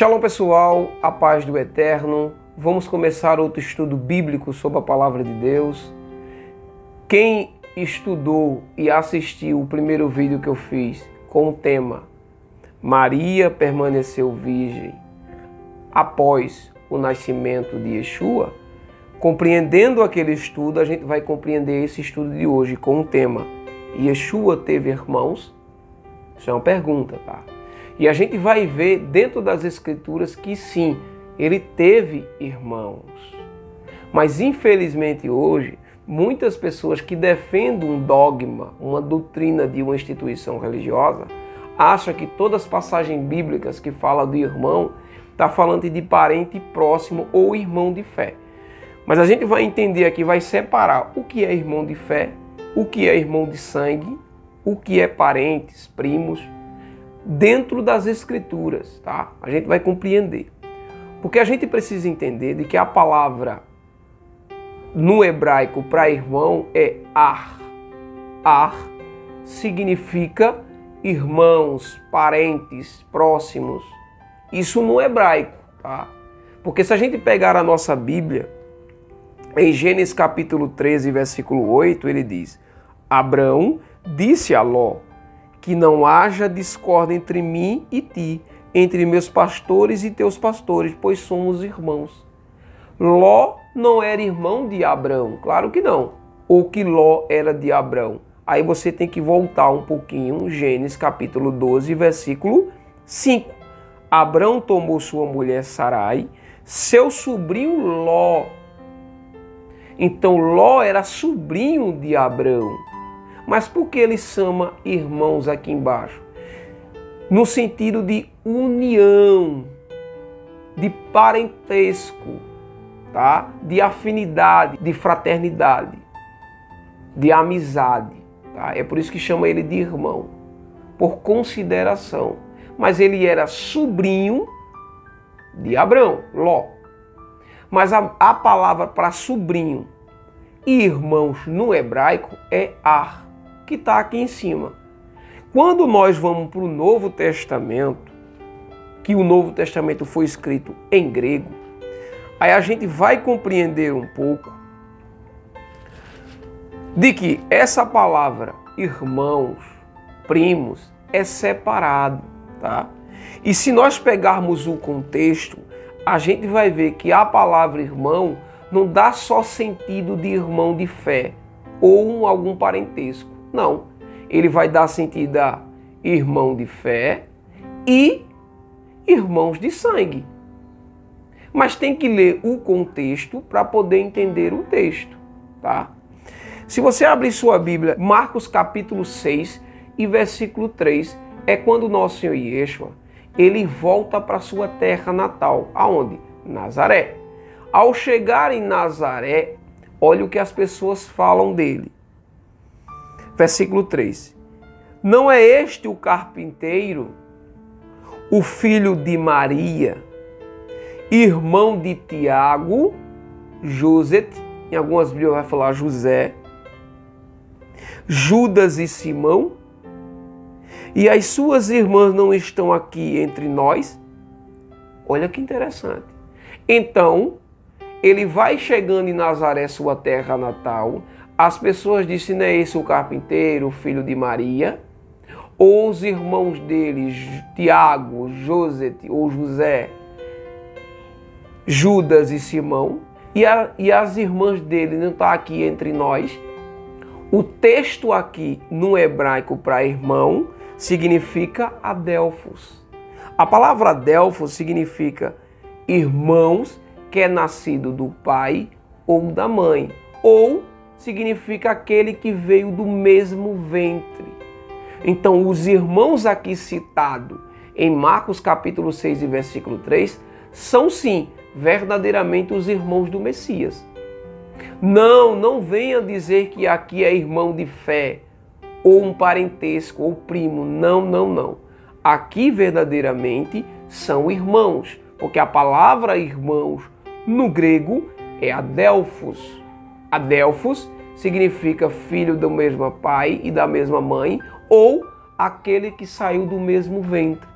Shalom pessoal, a paz do Eterno. Vamos começar outro estudo bíblico sobre a Palavra de Deus. Quem estudou e assistiu o primeiro vídeo que eu fiz com o tema Maria permaneceu virgem após o nascimento de Yeshua, compreendendo aquele estudo, a gente vai compreender esse estudo de hoje com o tema Yeshua teve irmãos? Isso é uma pergunta, tá? E a gente vai ver dentro das Escrituras que sim, ele teve irmãos. Mas infelizmente hoje, muitas pessoas que defendem um dogma, uma doutrina de uma instituição religiosa, acham que todas as passagens bíblicas que falam de irmão, está falando de parente próximo ou irmão de fé. Mas a gente vai entender aqui, vai separar o que é irmão de fé, o que é irmão de sangue, o que é parentes, primos, dentro das Escrituras, tá? A gente vai compreender. Porque a gente precisa entender de que a palavra no hebraico para irmão é ar. Ar significa irmãos, parentes, próximos. Isso no hebraico, tá? Porque se a gente pegar a nossa Bíblia, em Gênesis capítulo 13, versículo 8, ele diz: Abrão disse a Ló que não haja discórdia entre mim e ti, entre meus pastores e teus pastores, pois somos irmãos. Ló não era irmão de Abrão, claro que não. Ou que Ló era de Abrão. Aí você tem que voltar um pouquinho, Gênesis capítulo 12, versículo 5. Abrão tomou sua mulher Sarai, seu sobrinho Ló. Então Ló era sobrinho de Abrão. Mas por que ele chama irmãos aqui embaixo? No sentido de união, de parentesco, tá? De afinidade, de fraternidade, de amizade. Tá? É por isso que chama ele de irmão, por consideração. Mas ele era sobrinho de Abrão, Ló. Mas a palavra para sobrinho e irmãos no hebraico é ar, que está aqui em cima. Quando nós vamos para o Novo Testamento, que o Novo Testamento foi escrito em grego, aí a gente vai compreender um pouco de que essa palavra irmãos, primos, é separado, tá? E se nós pegarmos o contexto, a gente vai ver que a palavra irmão não dá só sentido de irmão de fé ou algum parentesco. Não. Ele vai dar sentido a irmão de fé e irmãos de sangue. Mas tem que ler o contexto para poder entender o texto, tá? Se você abrir sua Bíblia, Marcos capítulo 6 e versículo 3, é quando o nosso Senhor Yeshua, ele volta para sua terra natal. Aonde? Nazaré. Ao chegar em Nazaré, olha o que as pessoas falam dele. Versículo 3. Não é este o carpinteiro, o filho de Maria, irmão de Tiago, José, em algumas Bíblias vai falar José, Judas e Simão, e as suas irmãs não estão aqui entre nós? Olha que interessante. Então, ele vai chegando em Nazaré, sua terra natal. As pessoas dizem, não é esse o carpinteiro, o filho de Maria? Ou os irmãos dele, Tiago, José ou José, Judas e Simão? E as irmãs dele não estão aqui entre nós? O texto aqui no hebraico para irmão significa adelfos. A palavra adelfos significa irmãos que é nascido do pai ou da mãe, ou significa aquele que veio do mesmo ventre. Então, os irmãos aqui citados em Marcos capítulo 6 e versículo 3 são sim, verdadeiramente os irmãos do Messias. Não venha dizer que aqui é irmão de fé, ou um parentesco, ou primo. Não. Aqui verdadeiramente são irmãos, porque a palavra irmãos no grego é adelfos. Adelfos significa filho do mesmo pai e da mesma mãe, ou aquele que saiu do mesmo ventre.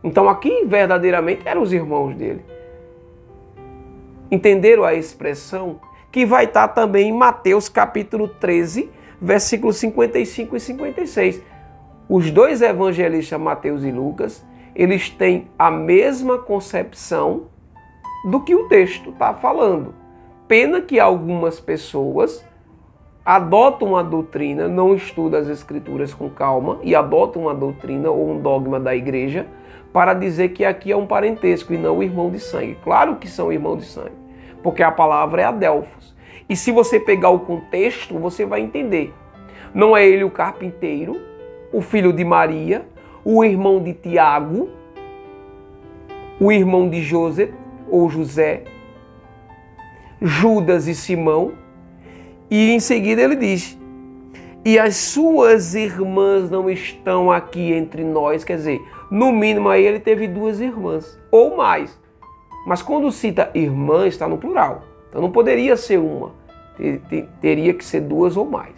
Então aqui verdadeiramente eram os irmãos dele. Entenderam a expressão? Que vai estar também em Mateus capítulo 13, versículos 55 e 56. Os dois evangelistas, Mateus e Lucas, eles têm a mesma concepção do que o texto está falando. Pena que algumas pessoas adotam uma doutrina, não estudam as escrituras com calma e adotam uma doutrina ou um dogma da igreja para dizer que aqui é um parentesco e não o irmão de sangue. Claro que são irmãos de sangue, porque a palavra é adelphos. E se você pegar o contexto, você vai entender. Não é ele o carpinteiro, o filho de Maria, o irmão de Tiago, o irmão de José ou José, Judas e Simão. E em seguida ele diz: e as suas irmãs não estão aqui entre nós. Quer dizer, no mínimo aí ele teve duas irmãs, ou mais. Mas quando cita irmã, está no plural. Então não poderia ser uma. Teria que ser duas ou mais.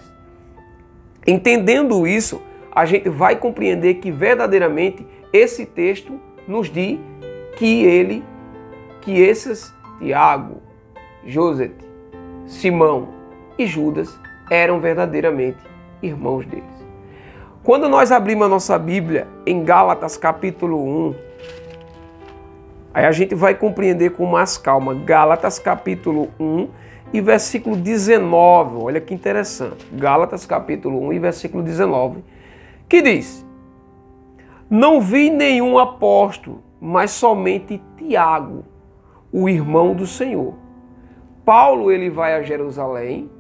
Entendendo isso, a gente vai compreender que verdadeiramente esse texto nos diz que esses Tiago, José, Simão e Judas eram verdadeiramente irmãos deles. Quando nós abrimos a nossa Bíblia em Gálatas capítulo 1, aí a gente vai compreender com mais calma. Gálatas capítulo 1 e versículo 19. Olha que interessante. Gálatas capítulo 1 e versículo 19. Que diz: não vi nenhum apóstolo, mas somente Tiago, o irmão do Senhor. Paulo, ele vai a Jerusalém,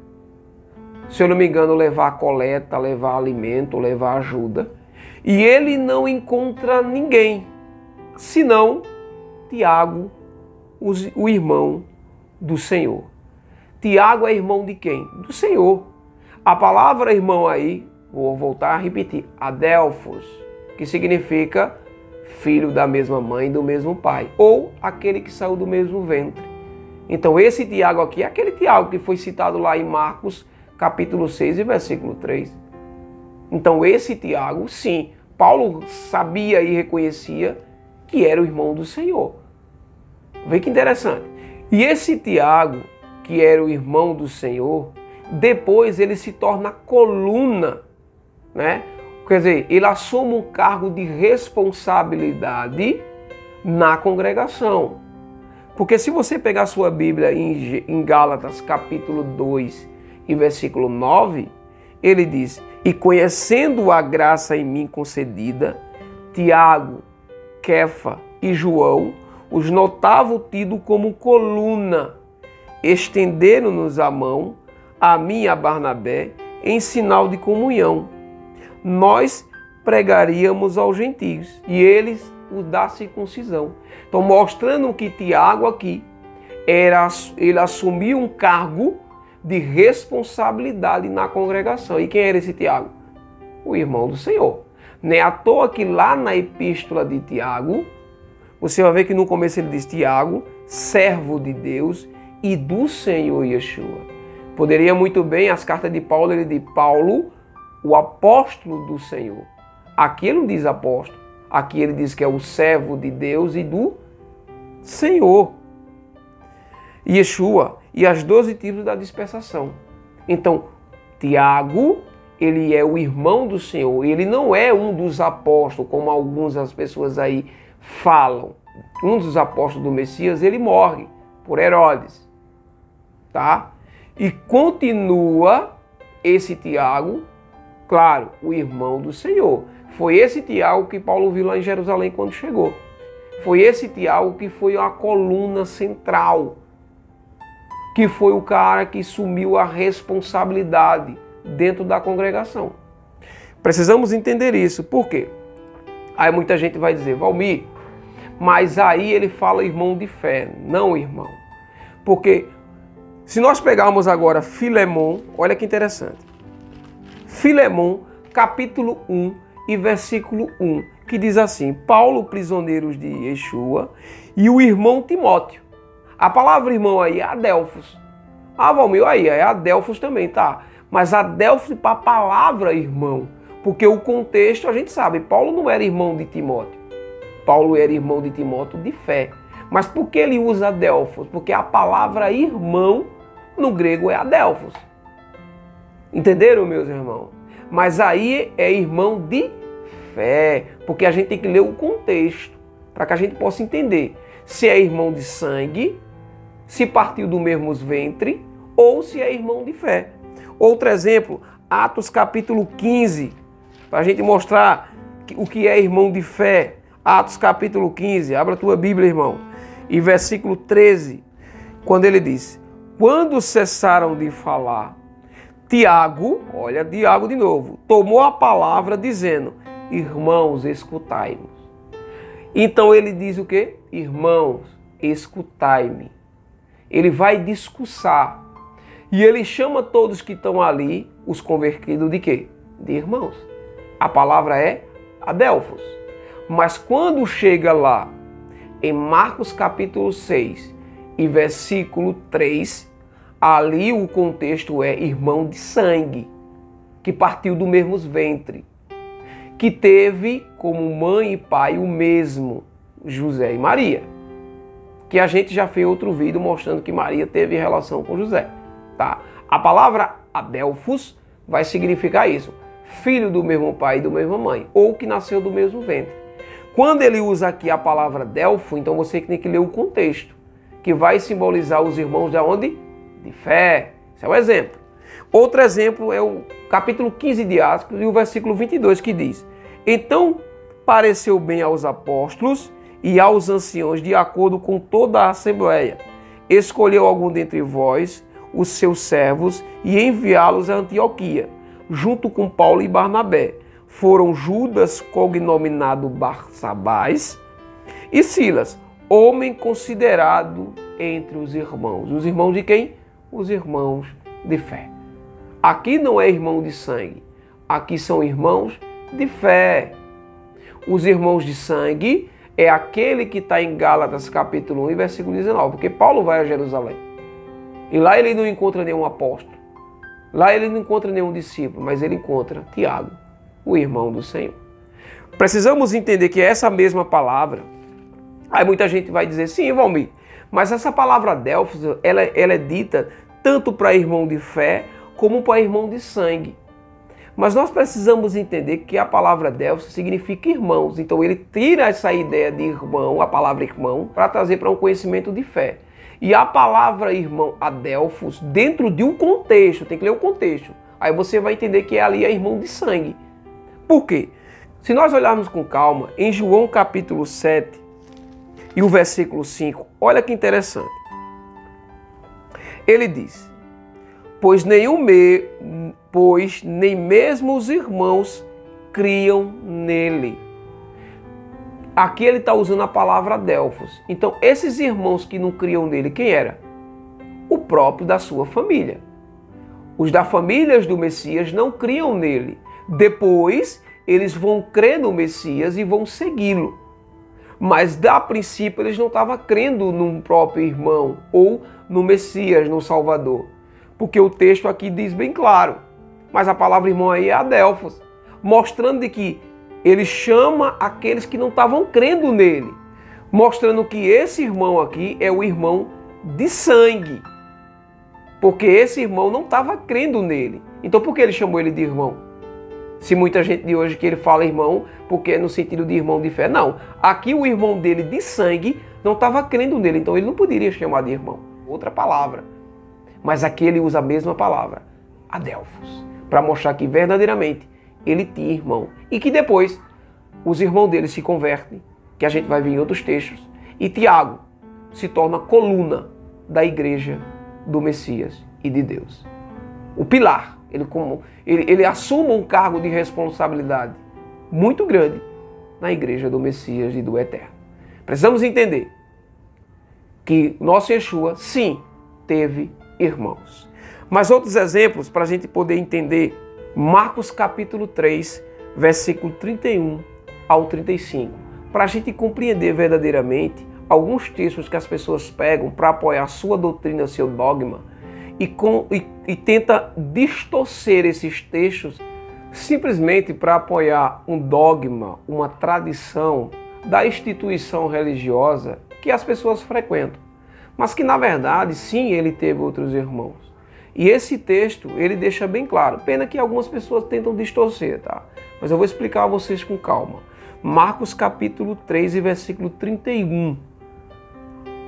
se eu não me engano, levar coleta, levar alimento, levar ajuda. E ele não encontra ninguém, senão Tiago, o irmão do Senhor. Tiago é irmão de quem? Do Senhor. A palavra irmão aí, vou voltar a repetir, adelphos, que significa filho da mesma mãe e do mesmo pai, ou aquele que saiu do mesmo ventre. Então esse Tiago aqui é aquele Tiago que foi citado lá em Marcos capítulo 6 e versículo 3. Então esse Tiago, sim, Paulo sabia e reconhecia que era o irmão do Senhor. Vê que interessante. E esse Tiago, que era o irmão do Senhor, depois ele se torna coluna, né? Quer dizer, ele assume um cargo de responsabilidade na congregação. Porque se você pegar a sua Bíblia em Gálatas capítulo 2 e versículo 9, ele diz: e conhecendo a graça em mim concedida, Tiago, Kefa e João os notavam tido como coluna, estenderam-nos a mão, a mim e a Barnabé, em sinal de comunhão. Nós pregaríamos aos gentios e eles o da circuncisão. Então, mostrando que Tiago aqui, ele assumiu um cargo de responsabilidade na congregação. E quem era esse Tiago? O irmão do Senhor. Não é à toa que lá na epístola de Tiago, você vai ver que no começo ele diz Tiago, servo de Deus e do Senhor Yeshua. Poderia muito bem, as cartas de Paulo, ele diz Paulo, o apóstolo do Senhor. Aqui ele não diz apóstolo, aqui ele diz que é o servo de Deus e do Senhor. Yeshua e as 12 tribos da dispersação. Então, Tiago, ele é o irmão do Senhor, ele não é um dos apóstolos, como algumas das pessoas aí falam. Um dos apóstolos do Messias, ele morre por Herodes, tá? E continua esse Tiago, claro, o irmão do Senhor. Foi esse Tiago que Paulo viu lá em Jerusalém quando chegou. Foi esse Tiago que foi a coluna central, que foi o cara que assumiu a responsabilidade dentro da congregação. Precisamos entender isso. Por quê? Aí muita gente vai dizer, Valmir, mas aí ele fala irmão de fé. Não, irmão. Porque se nós pegarmos agora Filemon, olha que interessante. Filemon, capítulo 1 e versículo 1, que diz assim, Paulo, prisioneiro de Yeshua, e o irmão Timóteo. A palavra irmão aí é adelphos. Ah, Valmir, aí é adelphos também, tá? Mas adelphos para a palavra irmão. Porque o contexto a gente sabe, Paulo não era irmão de Timóteo. Paulo era irmão de Timóteo de fé. Mas por que ele usa adelphos? Porque a palavra irmão no grego é adelphos. Entenderam, meus irmãos? Mas aí é irmão de fé, porque a gente tem que ler o contexto para que a gente possa entender se é irmão de sangue, se partiu do mesmo ventre ou se é irmão de fé. Outro exemplo, Atos capítulo 15, para a gente mostrar o que é irmão de fé. Atos capítulo 15, abra a tua Bíblia, irmão, e versículo 13, quando ele diz: quando cessaram de falar, Tiago, olha Tiago de novo, tomou a palavra dizendo: irmãos, escutai-nos. Então ele diz o quê? Irmãos, escutai-me. Ele vai discursar. E ele chama todos que estão ali, os convertidos, de quê? De irmãos. A palavra é adelphos. Mas quando chega lá, em Marcos capítulo 6 e versículo 3, ali o contexto é irmão de sangue, que partiu do mesmo ventre, que teve como mãe e pai o mesmo, José e Maria. Que a gente já fez outro vídeo mostrando que Maria teve relação com José. Tá? A palavra adelphos vai significar isso: filho do mesmo pai e da mesma mãe, ou que nasceu do mesmo ventre. Quando ele usa aqui a palavra adelfo, então você tem que ler o contexto, que vai simbolizar os irmãos de onde? De fé. Esse é um exemplo. Outro exemplo é o capítulo 15 de Atos e o versículo 22, que diz: então pareceu bem aos apóstolos e aos anciãos, de acordo com toda a assembleia, escolheu algum dentre vós, os seus servos, e enviá-los a Antioquia, junto com Paulo e Barnabé. Foram Judas, cognominado Barsabás, e Silas, homem considerado entre os irmãos. Os irmãos de quem? Os irmãos de fé. Aqui não é irmão de sangue, aqui são irmãos de fé. Os irmãos de sangue é aquele que está em Gálatas capítulo 1 e versículo 19, porque Paulo vai a Jerusalém. E lá ele não encontra nenhum apóstolo, lá ele não encontra nenhum discípulo, mas ele encontra Tiago, o irmão do Senhor. Precisamos entender que essa mesma palavra, aí muita gente vai dizer: sim, Valmir, mas essa palavra adelphos, ela é dita tanto para irmão de fé como para irmão de sangue. Mas nós precisamos entender que a palavra adelphos significa irmãos. Então ele tira essa ideia de irmão, a palavra irmão, para trazer para um conhecimento de fé. E a palavra irmão adelphos, dentro de um contexto, tem que ler o contexto, aí você vai entender que ali é irmão de sangue. Por quê? Se nós olharmos com calma, em João capítulo 7 e o versículo 5, olha que interessante. Ele diz: pois nem mesmo os irmãos criam nele. Aqui ele está usando a palavra adelphos. Então, esses irmãos que não criam nele, quem era? O próprio da sua família. Os da família do Messias não criam nele. Depois, eles vão crer no Messias e vão segui-lo. Mas, a princípio, eles não estavam crendo num próprio irmão ou no Messias, no Salvador. Porque o texto aqui diz bem claro. Mas a palavra irmão aí é adelphos, mostrando de que ele chama aqueles que não estavam crendo nele, mostrando que esse irmão aqui é o irmão de sangue, porque esse irmão não estava crendo nele. Então por que ele chamou ele de irmão? Se muita gente de hoje que ele fala irmão, porque é no sentido de irmão de fé. Não, aqui o irmão dele de sangue não estava crendo nele, então ele não poderia chamar de irmão. Outra palavra. Mas aqui ele usa a mesma palavra, adelphos, para mostrar que verdadeiramente ele tinha irmão. E que depois os irmãos dele se convertem, que a gente vai ver em outros textos. E Tiago se torna coluna da igreja do Messias e de Deus. O pilar. Ele assume um cargo de responsabilidade muito grande na igreja do Messias e do Eterno. Precisamos entender que nosso Yeshua, sim, teve irmãos. Mas outros exemplos para a gente poder entender. Marcos capítulo 3, versículo 31 ao 35. Para a gente compreender verdadeiramente alguns textos que as pessoas pegam para apoiar sua doutrina, seu dogma, e tenta distorcer esses textos simplesmente para apoiar um dogma, uma tradição, da instituição religiosa que as pessoas frequentam. Mas que, na verdade, sim, ele teve outros irmãos. E esse texto, ele deixa bem claro. Pena que algumas pessoas tentam distorcer, tá? Mas eu vou explicar a vocês com calma. Marcos capítulo 3 e versículo 31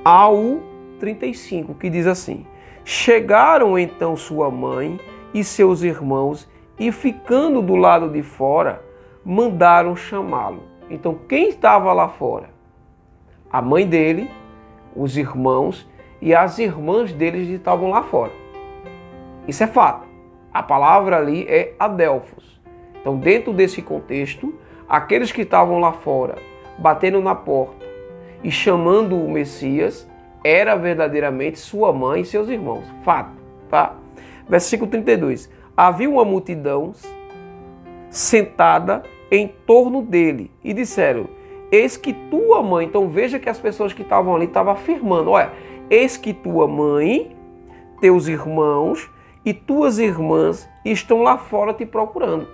ao 35, que diz assim: chegaram então sua mãe e seus irmãos e, ficando do lado de fora, mandaram chamá-lo. Então, quem estava lá fora? A mãe dele, os irmãos e as irmãs deles estavam lá fora. Isso é fato. A palavra ali é adelphos. Então, dentro desse contexto, aqueles que estavam lá fora, batendo na porta e chamando o Messias, era verdadeiramente sua mãe e seus irmãos. Fato, tá? Versículo 32. Havia uma multidão sentada em torno dele e disseram: eis que tua mãe... Então veja que as pessoas que estavam ali estavam afirmando: olha, eis que tua mãe, teus irmãos e tuas irmãs estão lá fora te procurando.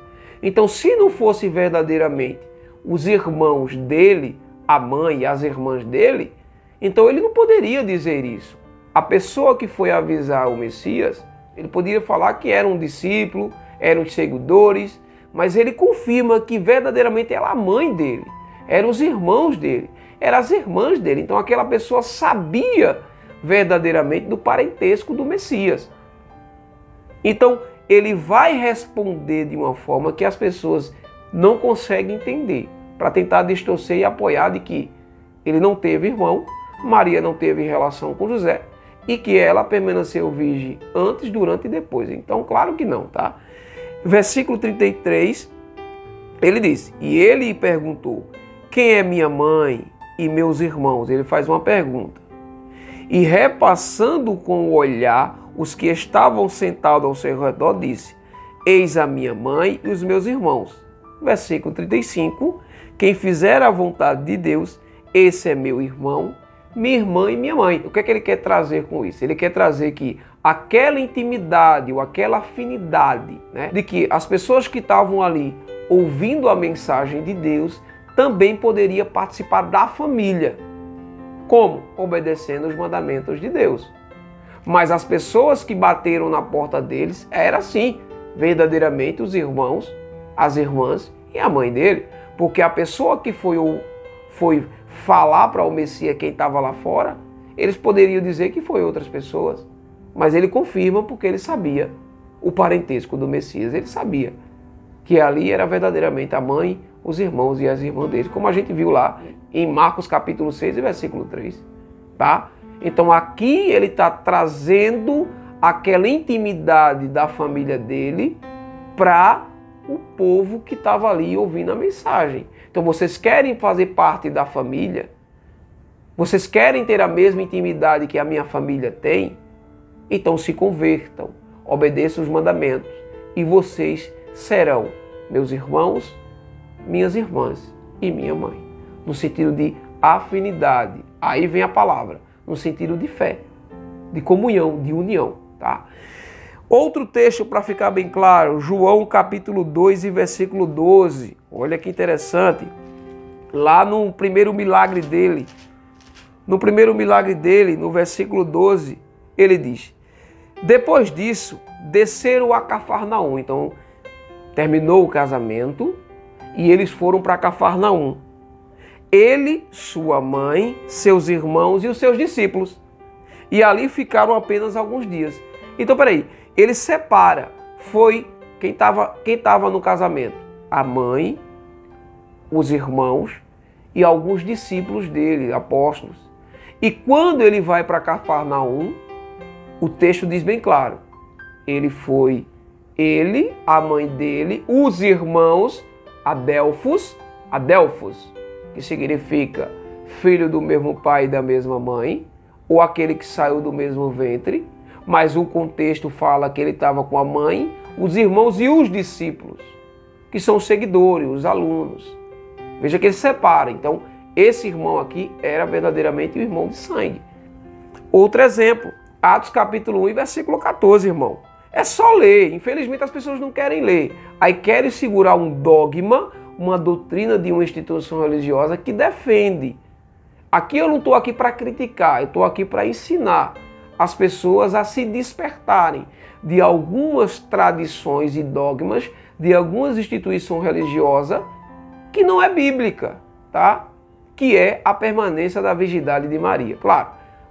Então, se não fosse verdadeiramente os irmãos dele, a mãe e as irmãs dele, então ele não poderia dizer isso. A pessoa que foi avisar o Messias, ele poderia falar que era um discípulo, eram os seguidores, mas ele confirma que verdadeiramente era a mãe dele, eram os irmãos dele, eram as irmãs dele. Então aquela pessoa sabia verdadeiramente do parentesco do Messias. Então ele vai responder de uma forma que as pessoas não conseguem entender, para tentar distorcer e apoiar de que ele não teve irmão, Maria não teve relação com José e que ela permaneceu virgem antes, durante e depois. Então, claro que não, tá? Versículo 33, ele disse: e ele perguntou: quem é minha mãe e meus irmãos? Ele faz uma pergunta. E repassando com o olhar os que estavam sentados ao seu redor, disse: eis a minha mãe e os meus irmãos. Versículo 35, quem fizer a vontade de Deus, esse é meu irmão, minha irmã e minha mãe. O que é que ele quer trazer com isso? Ele quer trazer que aquela intimidade ou aquela afinidade, né, de que as pessoas que estavam ali ouvindo a mensagem de Deus também poderia participar da família. Como? Obedecendo os mandamentos de Deus. Mas as pessoas que bateram na porta deles eram assim, verdadeiramente os irmãos, as irmãs e a mãe dele. Porque a pessoa que foi falar para o Messias quem estava lá fora, eles poderiam dizer que foi outras pessoas. Mas ele confirma porque ele sabia o parentesco do Messias. Ele sabia que ali era verdadeiramente a mãe, os irmãos e as irmãs dele, como a gente viu lá em Marcos capítulo 6 e versículo 3. Tá? Então aqui ele está trazendo aquela intimidade da família dele para o povo que estava ali ouvindo a mensagem. Então vocês querem fazer parte da família? Vocês querem ter a mesma intimidade que a minha família tem? Então se convertam, obedeçam os mandamentos e vocês serão meus irmãos, minhas irmãs e minha mãe. No sentido de afinidade. Aí vem a palavra. No sentido de fé, de comunhão, de união. Tá? Outro texto para ficar bem claro, João capítulo 2 e versículo 12. Olha que interessante. Lá no primeiro milagre dele, no versículo 12, ele diz: depois disso, desceram a Cafarnaum. Então, terminou o casamento e eles foram para Cafarnaum. Ele, sua mãe, seus irmãos e os seus discípulos. E ali ficaram apenas alguns dias. Então, peraí, ele separa. Foi quem estava no casamento? A mãe, os irmãos e alguns discípulos dele, apóstolos. E quando ele vai para Cafarnaum, o texto diz bem claro. Ele foi, ele, a mãe dele, os irmãos, adelphos, que significa filho do mesmo pai e da mesma mãe, ou aquele que saiu do mesmo ventre, mas o contexto fala que ele estava com a mãe, os irmãos e os discípulos, que são os seguidores, os alunos. Veja que ele separa. Então, esse irmão aqui era verdadeiramente o irmão de sangue. Outro exemplo, Atos capítulo 1 e versículo 14, irmão. É só ler. Infelizmente as pessoas não querem ler. Aí querem segurar um dogma uma doutrina de uma instituição religiosa que defende. Aqui eu não estou aqui para criticar, eu estou aqui para ensinar as pessoas a se despertarem de algumas tradições e dogmas de algumas instituições religiosas que não é bíblica, tá? Que é a permanência da virgindade de Maria. Claro,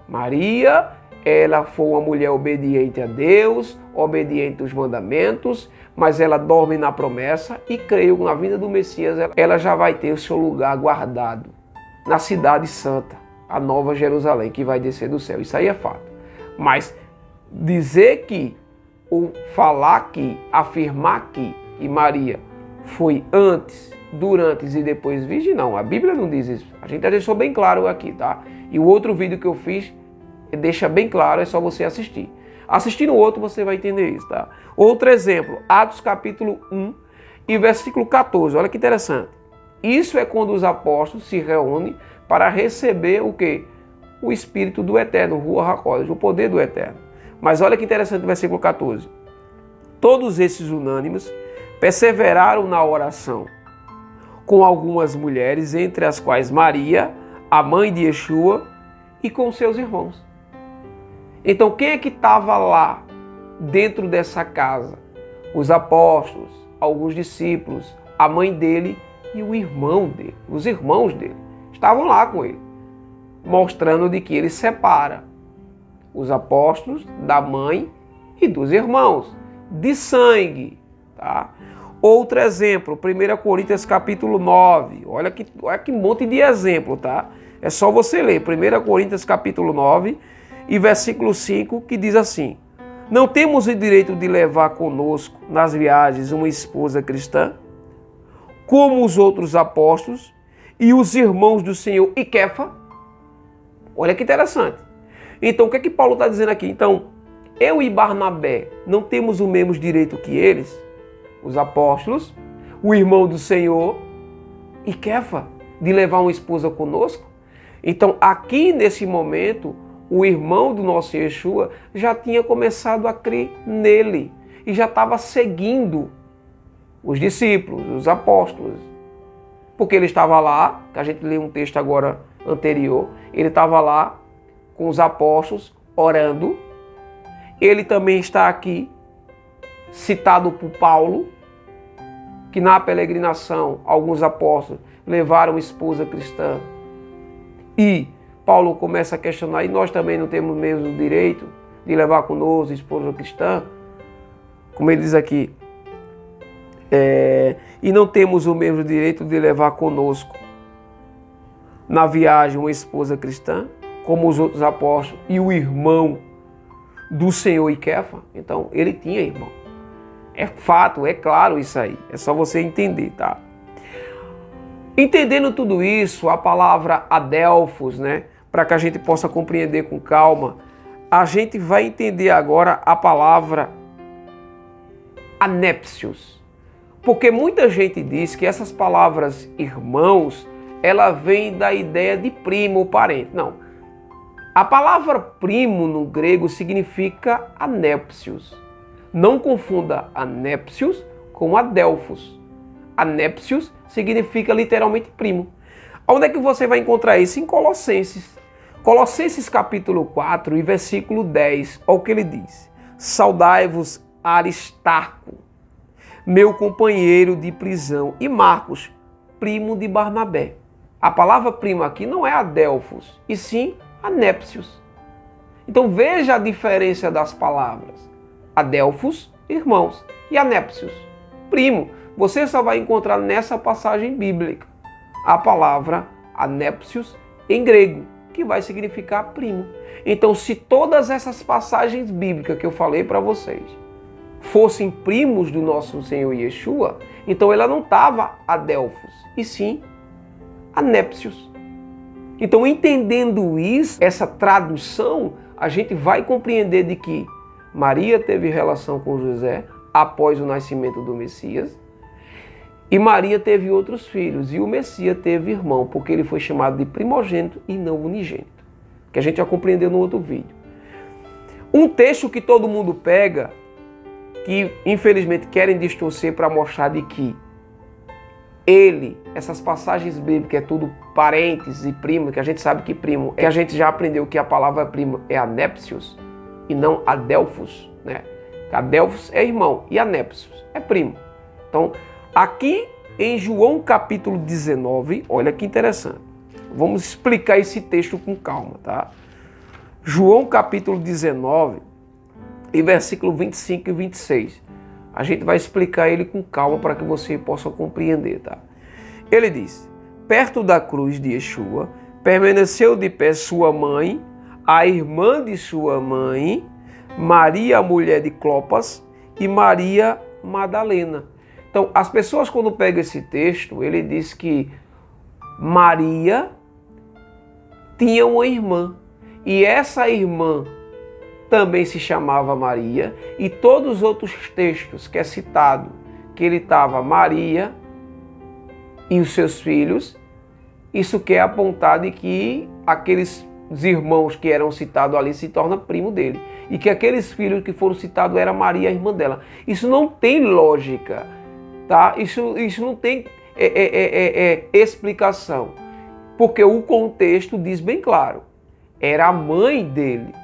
Maria, ela foi uma mulher obediente a Deus, obediente aos mandamentos, mas ela dorme na promessa e creio que na vinda do Messias ela já vai ter o seu lugar guardado na cidade santa, a Nova Jerusalém, que vai descer do céu. Isso aí é fato. Mas dizer que, ou falar que, afirmar que Maria foi antes, durante e depois virgem, não. A Bíblia não diz isso. A gente já deixou bem claro aqui, tá? E o outro vídeo que eu fiz deixa bem claro, é só você assistir. Assistindo o outro você vai entender isso, tá? Outro exemplo, Atos capítulo 1 e versículo 14. Olha que interessante. Isso é quando os apóstolos se reúnem para receber o quê? O Espírito do Eterno, Ruach HaKodesh, o poder do Eterno. Mas olha que interessante o versículo 14. Todos esses unânimes perseveraram na oração com algumas mulheres, entre as quais Maria, a mãe de Yeshua, e com seus irmãos. Então quem é que estava lá dentro dessa casa? Os apóstolos, alguns discípulos, a mãe dele e o irmão dele, os irmãos dele, estavam lá com ele, mostrando de que ele separa os apóstolos da mãe e dos irmãos, de sangue, tá? Outro exemplo, 1 Coríntios capítulo 9, olha que monte de exemplo, tá? É só você ler, 1 Coríntios capítulo 9 e versículo 5, que diz assim: não temos o direito de levar conosco nas viagens uma esposa cristã, como os outros apóstolos e os irmãos do Senhor e Kefa. Olha que interessante. Então, o que é que Paulo está dizendo aqui? Então, eu e Barnabé não temos o mesmo direito que eles, os apóstolos, o irmão do Senhor e Kefa, de levar uma esposa conosco? Então, aqui nesse momento, o irmão do nosso Yeshua já tinha começado a crer nele e já estava seguindo os discípulos, os apóstolos. Porque ele estava lá, que a gente lê um texto agora anterior, ele estava lá com os apóstolos orando. Ele também está aqui citado por Paulo, que na peregrinação alguns apóstolos levaram esposa cristã. E Paulo começa a questionar, e nós também não temos o mesmo direito de levar conosco esposa cristã? Como ele diz aqui, e não temos o mesmo direito de levar conosco na viagem uma esposa cristã, como os outros apóstolos e o irmão do Senhor e Kefa? Então, ele tinha irmão. É fato, é claro isso aí. É só você entender, tá? Entendendo tudo isso, a palavra adelphos, né? Para que a gente possa compreender com calma, a gente vai entender agora a palavra anépsios. Porque muita gente diz que essas palavras irmãos, ela vem da ideia de primo ou parente. Não. A palavra primo no grego significa anépsios. Não confunda anépsios com adelphos. Anépsios significa literalmente primo. Onde é que você vai encontrar isso? Em Colossenses. Colossenses capítulo 4 e versículo 10. Olha o que ele diz. Saudai-vos Aristarco, meu companheiro de prisão, e Marcos, primo de Barnabé. A palavra primo aqui não é adelphos, e sim anépsios. Então veja a diferença das palavras. Adelphos, irmãos, e anépsios, primo. Você só vai encontrar nessa passagem bíblica a palavra anépsios em grego, que vai significar primo. Então, se todas essas passagens bíblicas que eu falei para vocês fossem primos do nosso Senhor Yeshua, então ela não estava adelphos, e sim anépsios. Então, entendendo isso, essa tradução, a gente vai compreender de que Maria teve relação com José após o nascimento do Messias, e Maria teve outros filhos, e o Messias teve irmão, porque ele foi chamado de primogênito e não unigênito, que a gente já compreendeu no outro vídeo. Um texto que todo mundo pega, que infelizmente querem distorcer para mostrar de que ele, essas passagens bíblicas, é tudo parentes e primo, que a gente sabe que primo, que a gente já aprendeu que a palavra primo é anépsios e não adelphos, né? Adelphos é irmão e anépsios é primo. Então, aqui em João capítulo 19, olha que interessante. Vamos explicar esse texto com calma, tá? João capítulo 19, e versículo 25 e 26. A gente vai explicar ele com calma para que você possa compreender, tá? Ele diz: perto da cruz de Yeshua, permaneceu de pé sua mãe, a irmã de sua mãe, Maria, a mulher de Clopas, e Maria Madalena. Então, as pessoas quando pegam esse texto, ele diz que Maria tinha uma irmã, e essa irmã também se chamava Maria, e todos os outros textos que é citado, que ele estava Maria e os seus filhos, isso quer apontar de que aqueles irmãos que eram citados ali se tornam primo dele, e que aqueles filhos que foram citados era Maria, a irmã dela. Isso não tem lógica, tá? Isso não tem explicação, porque o contexto diz bem claro, era a mãe dele,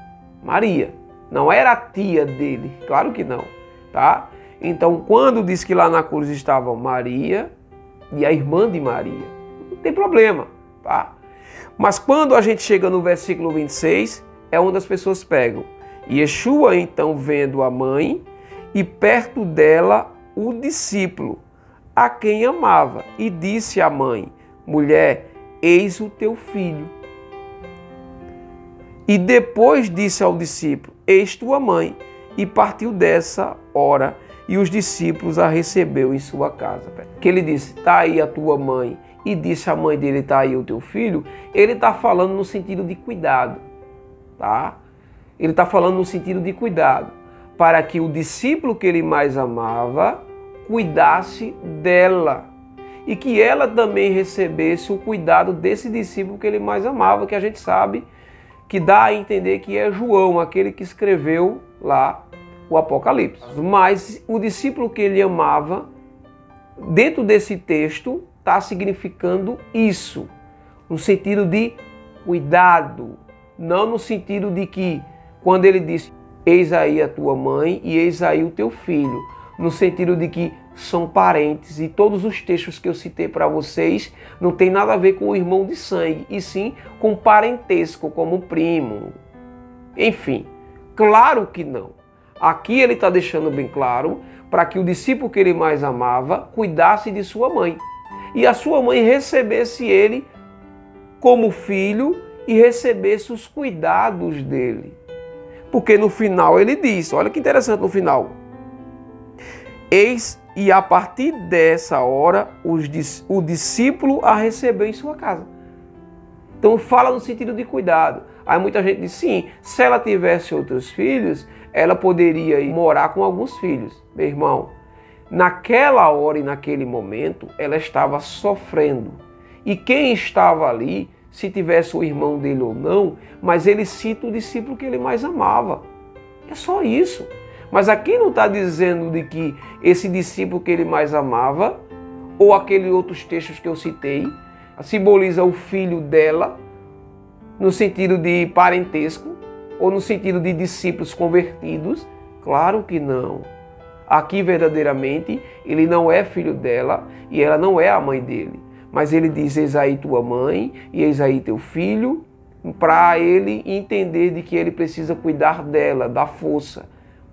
Maria, não era a tia dele, claro que não, tá? Então, quando diz que lá na cruz estavam Maria e a irmã de Maria, não tem problema, tá? Mas quando a gente chega no versículo 26, é onde as pessoas pegam. Yeshua, então, vendo a mãe e perto dela o discípulo, a quem amava, e disse à mãe: mulher, eis o teu filho. E depois disse ao discípulo: eis tua mãe. E partiu dessa hora, e os discípulos a recebeu em sua casa. Que ele disse: está aí a tua mãe. E disse à mãe dele: está aí o teu filho. Ele está falando no sentido de cuidado, tá? Ele está falando no sentido de cuidado, para que o discípulo que ele mais amava cuidasse dela. E que ela também recebesse o cuidado desse discípulo que ele mais amava, que a gente sabe que dá a entender que é João, aquele que escreveu lá o Apocalipse. Mas o discípulo que ele amava, dentro desse texto, está significando isso, no sentido de cuidado, não no sentido de que, quando ele disse, eis aí a tua mãe e eis aí o teu filho, no sentido de que são parentes, e todos os textos que eu citei para vocês não tem nada a ver com o irmão de sangue, e sim com parentesco, como primo. Enfim, claro que não. Aqui ele está deixando bem claro para que o discípulo que ele mais amava cuidasse de sua mãe, e a sua mãe recebesse ele como filho e recebesse os cuidados dele. Porque no final ele diz, olha que interessante no final, eis e a partir dessa hora o discípulo a recebeu em sua casa. Então fala no sentido de cuidado. Aí muita gente diz, sim, se ela tivesse outros filhos, ela poderia ir morar com alguns filhos. Meu irmão, naquela hora e naquele momento, ela estava sofrendo. E quem estava ali, se tivesse o irmão dele ou não, mas ele cita o discípulo que ele mais amava. É só isso. Mas aqui não está dizendo de que esse discípulo que ele mais amava, ou aqueles outros textos que eu citei, simboliza o filho dela, no sentido de parentesco, ou no sentido de discípulos convertidos. Claro que não. Aqui verdadeiramente ele não é filho dela e ela não é a mãe dele. Mas ele diz, eis aí tua mãe e eis aí teu filho, para ele entender de que ele precisa cuidar dela, dar força,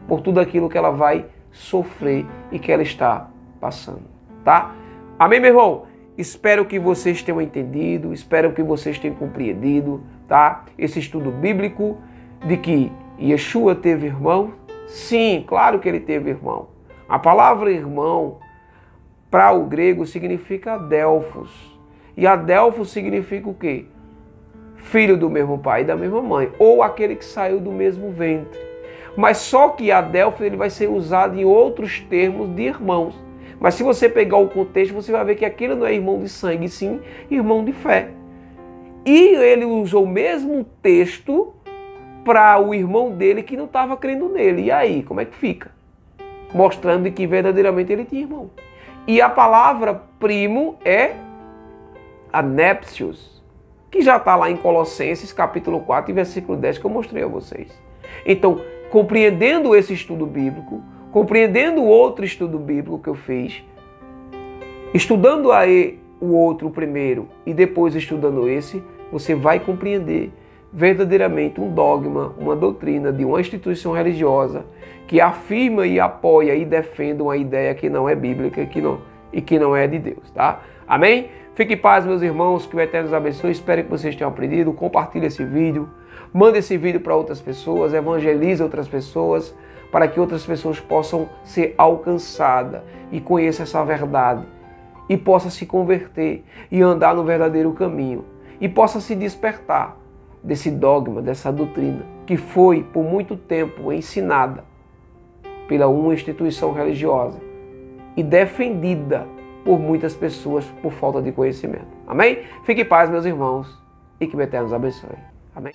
por tudo aquilo que ela vai sofrer e que ela está passando, tá? Amém, meu irmão? Espero que vocês tenham entendido, espero que vocês tenham compreendido, tá? Esse estudo bíblico de que Yeshua teve irmão. Sim, claro que ele teve irmão. A palavra irmão, para o grego, significa adelphos. E adelphos significa o quê? Filho do mesmo pai e da mesma mãe, ou aquele que saiu do mesmo ventre. Mas só que adelphos ele vai ser usado em outros termos de irmãos. Mas se você pegar o contexto, você vai ver que aquilo não é irmão de sangue, sim irmão de fé. E ele usou o mesmo texto para o irmão dele que não estava crendo nele. E aí, como é que fica? Mostrando que verdadeiramente ele tinha irmão. E a palavra primo é anepsios, que já está lá em Colossenses capítulo 4 e versículo 10 que eu mostrei a vocês. Então, compreendendo esse estudo bíblico, compreendendo o outro estudo bíblico que eu fiz, estudando aí o outro primeiro e depois estudando esse, você vai compreender verdadeiramente um dogma, uma doutrina de uma instituição religiosa que afirma e apoia e defende uma ideia que não é bíblica e que não é de Deus, tá? Amém? Fique em paz, meus irmãos, que o Eterno os abençoe. Espero que vocês tenham aprendido. Compartilhe esse vídeo, mande esse vídeo para outras pessoas, evangelize outras pessoas, para que outras pessoas possam ser alcançadas e conheçam essa verdade e possam se converter e andar no verdadeiro caminho e possam se despertar desse dogma, dessa doutrina que foi por muito tempo ensinada pela uma instituição religiosa e defendida por muitas pessoas por falta de conhecimento. Amém? Fique em paz, meus irmãos, e que o Eterno os abençoe. Amém?